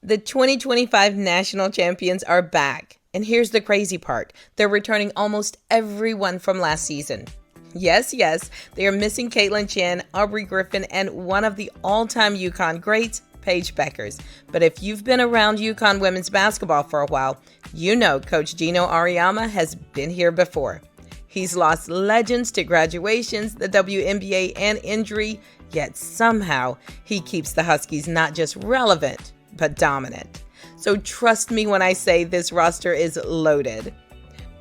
The 2025 national champions are back. And here's the crazy part. They're returning almost everyone from last season. Yes, they are missing Caitlin Chen, Aubrey Griffin, and one of the all-time Uconn greats, Paige Bueckers. But if you've been around Uconn women's basketball for a while, you know Coach Gino Auriemma has been here before. He's lost legends to graduations, the WNBA, and injury, yet somehow he keeps the Huskies not just relevant, but dominant. So trust me when I say this roster is loaded.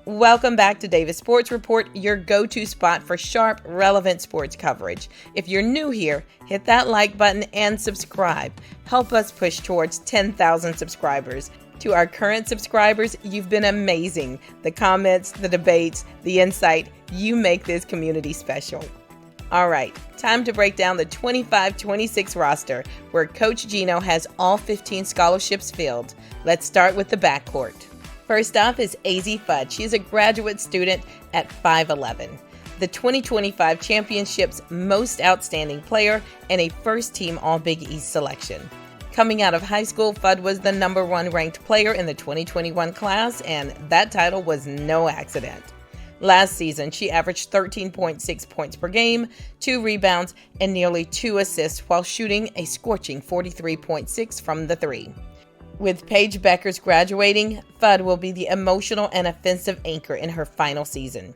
Welcome back to Davis Sports Report, your go-to spot for sharp, relevant sports coverage. If you're new here, hit that like button and subscribe. Help us push towards 10,000 subscribers. To our current subscribers, you've been amazing. The comments, the debates, the insight, you make this community special. All right, time to break down the 25-26 roster, where Coach Gino has all 15 scholarships filled. Let's start with the backcourt. First off is AZ Fudd. She is a graduate student at 5'11", the 2025 championship's most outstanding player and a first-team All-Big East selection. Coming out of high school, Fudd was the number 1 ranked player in the 2021 class, and that title was no accident. Last season, she averaged 13.6 points per game, 2 rebounds, and nearly 2 assists while shooting a scorching 43.6 from the 3. With Paige Bueckers graduating, Fudd will be the emotional and offensive anchor in her final season.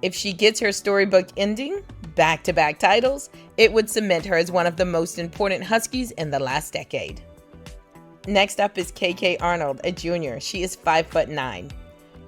If she gets her storybook ending, back-to-back titles, it would cement her as one of the most important Huskies in the last decade. Next up is KK Arnold, a junior. She is 5'9".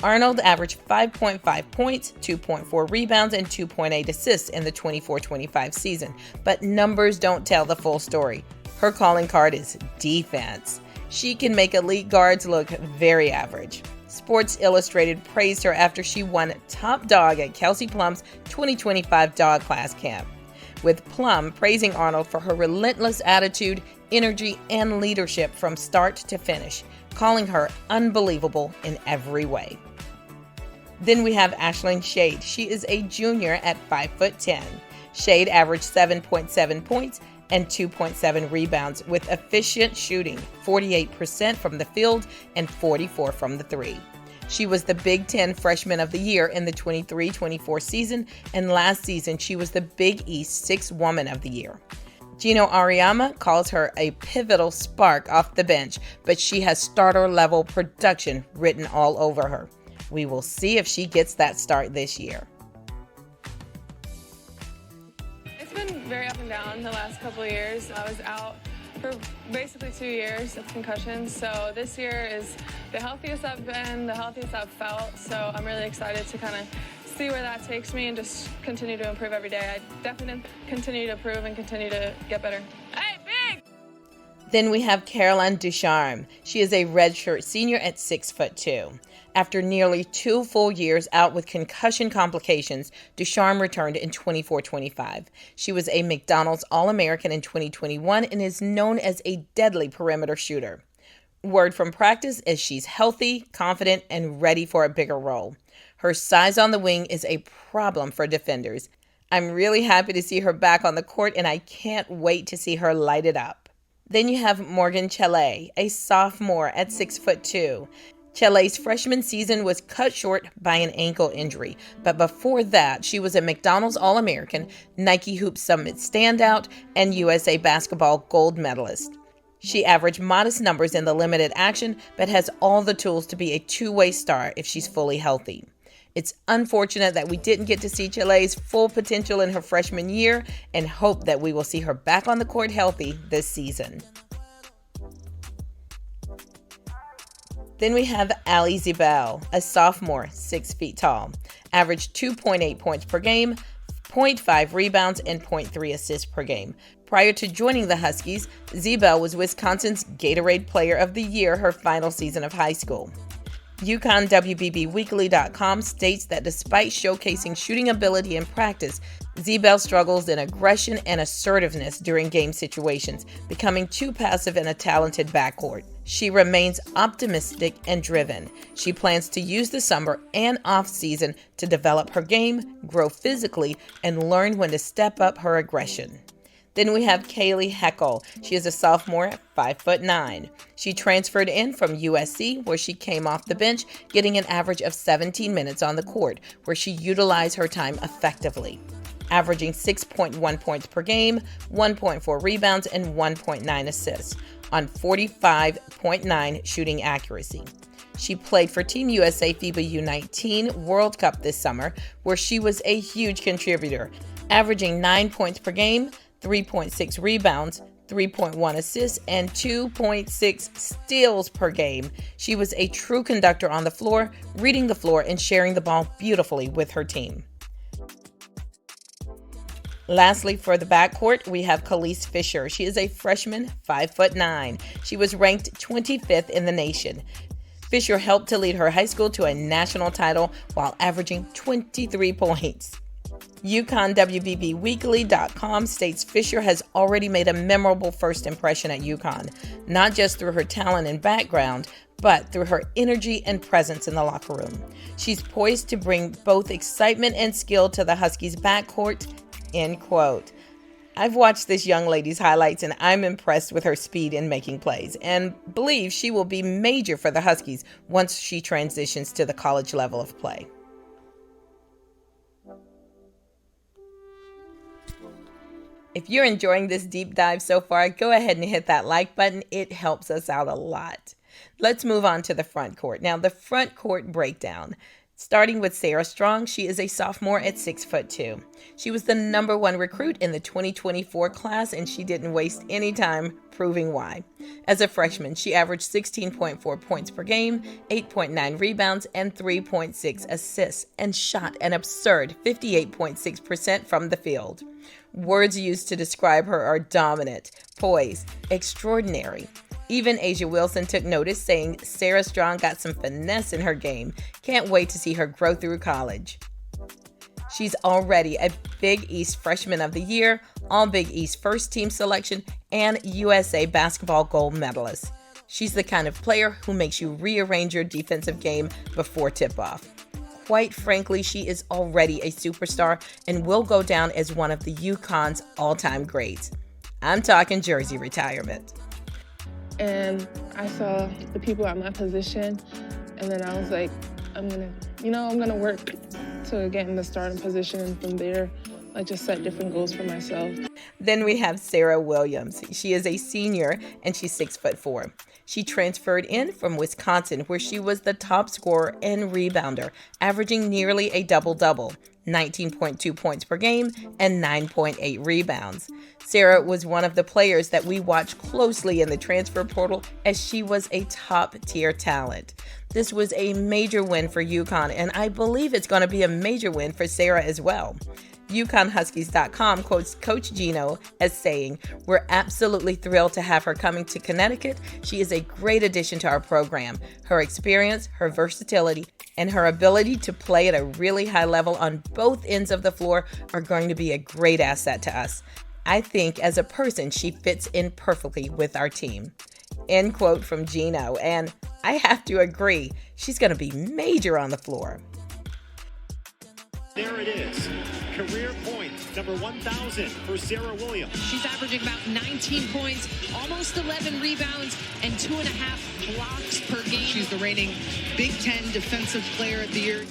Arnold averaged 5.5 points, 2.4 rebounds, and 2.8 assists in the 24-25 season, but numbers don't tell the full story. Her calling card is defense. She can make elite guards look very average. Sports Illustrated praised her after she won top dog at Kelsey Plum's 2025 Dog Class Camp, with Plum praising Arnold for her relentless attitude, energy, and leadership from start to finish, calling her unbelievable in every way. Then we have Ashlyn Shade. She is a junior at 5'10". Shade averaged 7.7 points and 2.7 rebounds with efficient shooting, 48% from the field and 44% from the 3. She was the Big Ten Freshman of the Year in the 23-24 season, and last season she was the Big East Sixth Woman of the Year. Gino Auriemma calls her a pivotal spark off the bench, but she has starter-level production written all over her. We will see if she gets that start this year. It's been very up and down the last couple of years. I was out for basically 2 years of concussions, so this year is the healthiest I've been, the healthiest I've felt, so I'm really excited to kind of see where that takes me and just continue to improve every day. I definitely continue to improve and continue to get better. Hey, big! Then we have Caroline Ducharme. She is a redshirt senior at 6'2". After nearly 2 full years out with concussion complications, Ducharme returned in 24-25. She was a McDonald's All-American in 2021 and is known as a deadly perimeter shooter. Word from practice is she's healthy, confident, and ready for a bigger role. Her size on the wing is a problem for defenders. I'm really happy to see her back on the court, and I can't wait to see her light it up. Then you have Morgan Chele, a sophomore at 6'2". Chele's freshman season was cut short by an ankle injury, but before that, she was a McDonald's All-American, Nike Hoop Summit standout, and USA Basketball gold medalist. She averaged modest numbers in the limited action, but has all the tools to be a two-way star if she's fully healthy. It's unfortunate that we didn't get to see Chele's full potential in her freshman year, and hope that we will see her back on the court healthy this season. Then we have Ali Zibel, a sophomore, 6 feet tall, averaged 2.8 points per game, 0.5 rebounds, and 0.3 assists per game. Prior to joining the Huskies, Zibel was Wisconsin's Gatorade Player of the Year her final season of high school. UConnWBBweekly.com states that despite showcasing shooting ability in practice, Zibel struggles in aggression and assertiveness during game situations, becoming too passive in a talented backcourt. She remains optimistic and driven. She plans to use the summer and off-season to develop her game, grow physically, and learn when to step up her aggression. Then we have Kaylee Heckel. She is a sophomore at 5'9". She transferred in from USC, where she came off the bench, getting an average of 17 minutes on the court, where she utilized her time effectively, averaging 6.1 points per game, 1.4 rebounds, and 1.9 assists on 45.9 shooting accuracy. She played for Team USA FIBA U19 World Cup this summer, where she was a huge contributor, averaging 9 points per game, 3.6 rebounds, 3.1 assists, and 2.6 steals per game. She was a true conductor on the floor, reading the floor and sharing the ball beautifully with her team. Lastly, for the backcourt, we have Khalees Fisher. She is a freshman, 5'9". She was ranked 25th in the nation. Fisher helped to lead her high school to a national title while averaging 23 points. UconnWBBweekly.com states Fisher has already made a memorable first impression at Uconn, not just through her talent and background, but through her energy and presence in the locker room. She's poised to bring both excitement and skill to the Huskies' backcourt, end quote. I've watched this young lady's highlights and I'm impressed with her speed in making plays and believe she will be major for the Huskies once she transitions to the college level of play. If you're enjoying this deep dive so far, go ahead and hit that like button. It helps us out a lot. Let's move on to the front court. Now, the front court breakdown. Starting with Sarah Strong, she is a sophomore at 6'2". She was the #1 recruit in the 2024 class, and she didn't waste any time proving why. As a freshman, she averaged 16.4 points per game, 8.9 rebounds, and 3.6 assists, and shot an absurd 58.6% from the field. Words used to describe her are dominant, poised, extraordinary. Even Asia Wilson took notice, saying Sarah Strong got some finesse in her game. Can't wait to see her grow through college. She's already a Big East Freshman of the Year, All Big East First Team selection, and USA Basketball Gold Medalist. She's the kind of player who makes you rearrange your defensive game before tip-off. Quite frankly, she is already a superstar and will go down as one of the Uconn's all-time greats. I'm talking jersey retirement. And I saw the people at my position, and then I was like, I'm gonna work to get in the starting position, and from there, I just set different goals for myself. Then we have Sarah Williams. She is a senior, and she's 6'4". She transferred in from Wisconsin, where she was the top scorer and rebounder, averaging nearly a double-double, 19.2 points per game and 9.8 rebounds. Sarah was one of the players that we watched closely in the transfer portal, as she was a top-tier talent. This was a major win for Uconn, and I believe it's going to be a major win for Sarah as well. UconnHuskies.com quotes Coach Gino as saying, "We're absolutely thrilled to have her coming to Connecticut. She is a great addition to our program. Her experience, her versatility, and her ability to play at a really high level on both ends of the floor are going to be a great asset to us. I think as a person, she fits in perfectly with our team." End quote from Gino, and I have to agree, she's going to be major on the floor. There it is. Career point, number 1,000 for Sarah Williams. She's averaging about 19 points, almost 11 rebounds, and 2.5 blocks per game. She's the reigning Big Ten Defensive Player of the Year.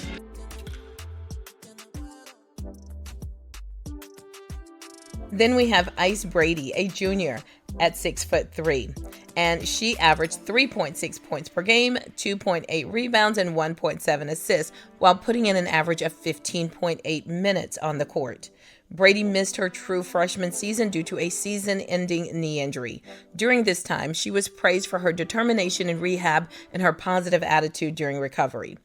Then we have Ice Brady, a junior at 6'3", and she averaged 3.6 points per game, 2.8 rebounds, and 1.7 assists, while putting in an average of 15.8 minutes on the court. Brady missed her true freshman season due to a season-ending knee injury. During this time, she was praised for her determination in rehab and her positive attitude during recovery.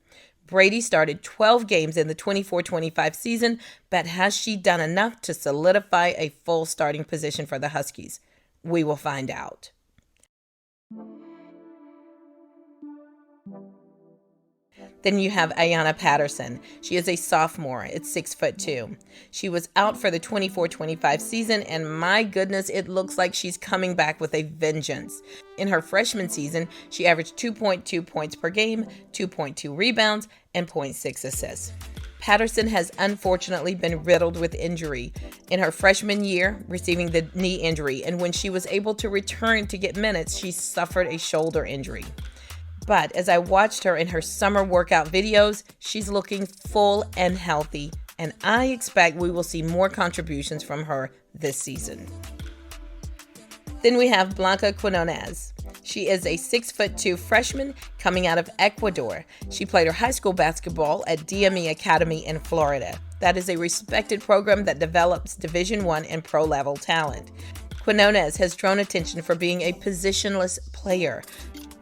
Brady started 12 games in the 24-25 season, but has she done enough to solidify a full starting position for the Huskies? We will find out. Then you have Ayanna Patterson. She is a sophomore at 6'2". She was out for the 24-25 season, and my goodness, it looks like she's coming back with a vengeance. In her freshman season, she averaged 2.2 points per game, 2.2 rebounds, and 0.6 assists. Patterson has unfortunately been riddled with injury. In her freshman year, receiving the knee injury, and when she was able to return to get minutes, she suffered a shoulder injury. But as I watched her in her summer workout videos, she's looking full and healthy, and I expect we will see more contributions from her this season. Then we have Blanca Quinones. She is a 6'2" freshman coming out of Ecuador. She played her high school basketball at DME Academy in Florida. That is a respected program that develops Division I and pro-level talent. Quinones has drawn attention for being a positionless player,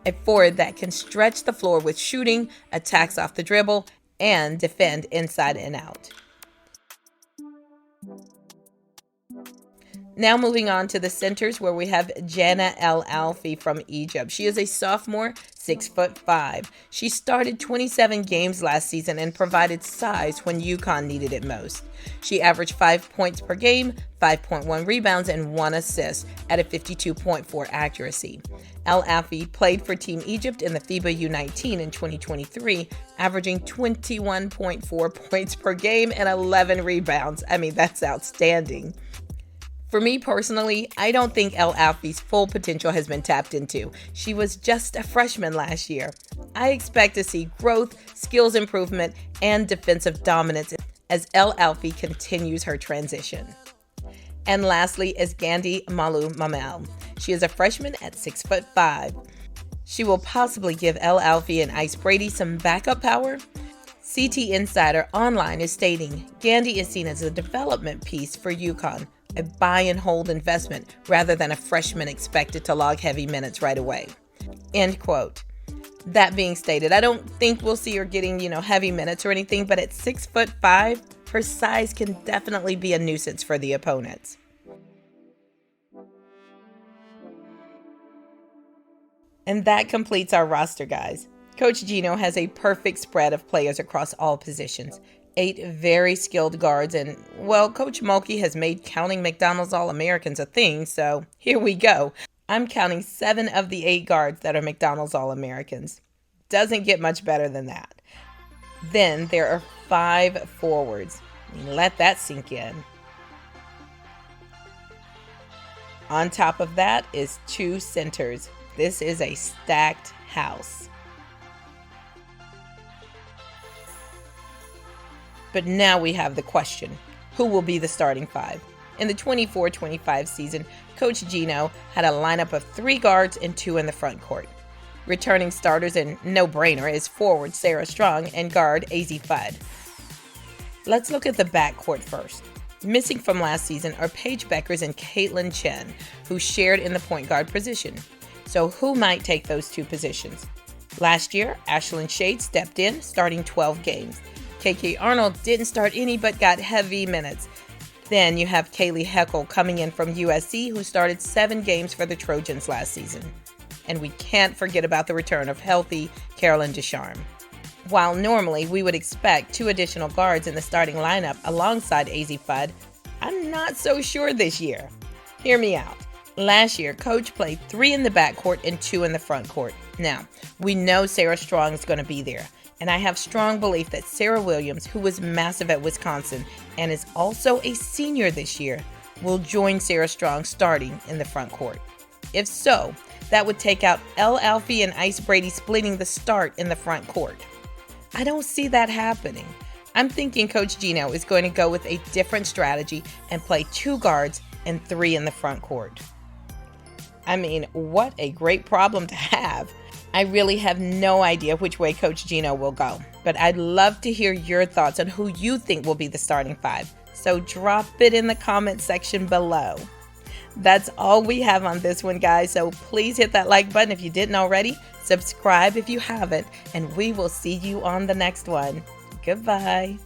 a forward that can stretch the floor with shooting, attacks off the dribble, and defend inside and out. Now moving on to the centers, where we have Jana El Alfi from Egypt. She is a sophomore, 6'5". She started 27 games last season and provided size when Uconn needed it most. She averaged 5 points per game, 5.1 rebounds, and 1 assist at a 52.4 accuracy. El Alfi played for Team Egypt in the FIBA U19 in 2023, averaging 21.4 points per game and 11 rebounds. I mean, that's outstanding. For me personally, I don't think El Alfi's full potential has been tapped into. She was just a freshman last year. I expect to see growth, skills improvement, and defensive dominance as El Alfi continues her transition. And lastly is Gandhi Malu Mamel. She is a freshman at 6'5". She will possibly give El Alfi and Ice Brady some backup power. CT Insider Online is stating Gandhi is seen as a development piece for Uconn, a buy and hold investment rather than a freshman expected to log heavy minutes right away. End quote. That being stated, I don't think we'll see her getting, heavy minutes or anything, but at 6'5", her size can definitely be a nuisance for the opponents. And that completes our roster, guys. Coach Gino has a perfect spread of players across all positions. 8 very skilled guards, and, well, Coach Mulkey has made counting McDonald's All-Americans a thing, so here we go. I'm counting 7 of the 8 guards that are McDonald's All-Americans. Doesn't get much better than that. Then there are 5 forwards. Let that sink in. On top of that is 2 centers. This is a stacked house. But now we have the question, who will be the starting 5? In the 24-25 season, Coach Gino had a lineup of 3 guards and 2 in the front court. Returning starters and no-brainer is forward Sarah Strong and guard AZ Fudd. Let's look at the backcourt first. Missing from last season are Paige Beckers and Caitlin Chen, who shared in the point guard position. So who might take those 2 positions? Last year, Ashlyn Shade stepped in, starting 12 games. KK Arnold didn't start any but got heavy minutes. Then you have Kaylee Heckel coming in from USC, who started 7 games for the Trojans last season. And we can't forget about the return of healthy Carolyn Ducharme. While normally we would expect 2 additional guards in the starting lineup alongside AZ Fudd, I'm not so sure this year. Hear me out. Last year, Coach played 3 in the backcourt and 2 in the front court. Now, we know Sarah Strong is going to be there. And I have strong belief that Sarah Williams, who was massive at Wisconsin and is also a senior this year, will join Sarah Strong starting in the front court. If so, that would take out El Alfi and Ice Brady splitting the start in the front court. I don't see that happening. I'm thinking Coach Gino is going to go with a different strategy and play 2 guards and 3 in the front court. I mean, what a great problem to have. I really have no idea which way Coach Gino will go, but I'd love to hear your thoughts on who you think will be the starting 5. So drop it in the comment section below. That's all we have on this one, guys. So please hit that like button if you didn't already. Subscribe if you haven't, and we will see you on the next one. Goodbye.